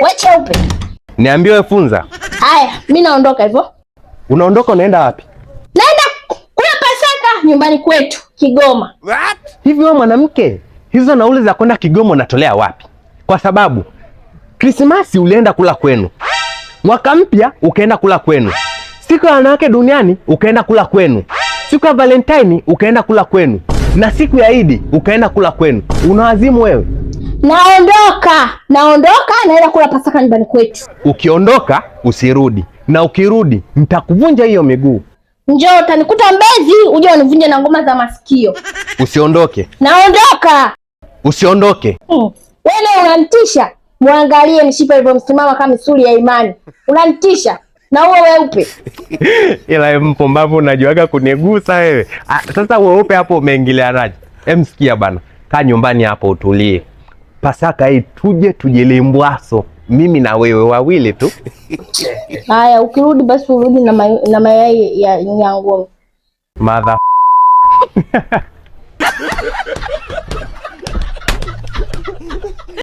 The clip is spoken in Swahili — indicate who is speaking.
Speaker 1: Wewe cheupe.
Speaker 2: Niambie wewe funza.
Speaker 1: Haya, mimi naondoka hivyo.
Speaker 2: Unaondoka unaenda wapi?
Speaker 1: Naenda kula Pasaka nyumbani kwetu Kigoma.
Speaker 2: What? Hivi wewe mwanamke, hizo nauli za kwenda Kigoma unatolea wapi? Kwa sababu Krismasi ulienda kula kwenu. Mwaka mpya ukaenda kula kwenu. Siku ya wanawake duniani ukaenda kula kwenu. Siku ya Valentine ukaenda kula kwenu. Na siku ya Idi ukaenda kula kwenu. Unawazimu wewe?
Speaker 1: Naondoka naenda kula Pasaka nyumbani kwetu.
Speaker 2: Ukiondoka usirudi. Na ukirudi nitakuvunja hiyo miguu.
Speaker 1: Njoo utanikuta Mbezi uje univunje na ngoma za masikio.
Speaker 2: Usiondoke.
Speaker 1: Naondoka.
Speaker 2: Usiondoke.
Speaker 1: Wewe unanitisha. Muangalie mishipa ilivyomsimama kama misuli ya imani. Unanitisha. Na huo weupe.
Speaker 2: Ila mpumbavu unajuaga kunigusa wewe. Sasa weupe hapo umeingilianaje? Sikia bana. Kaa nyumbani hapo utulie. Pasaka hii tuje tujilimbwaso. Mimi na wewe wawili tu.
Speaker 1: Haya, ukirudi basi urudi na mayai ya nyangumi.
Speaker 2: Mother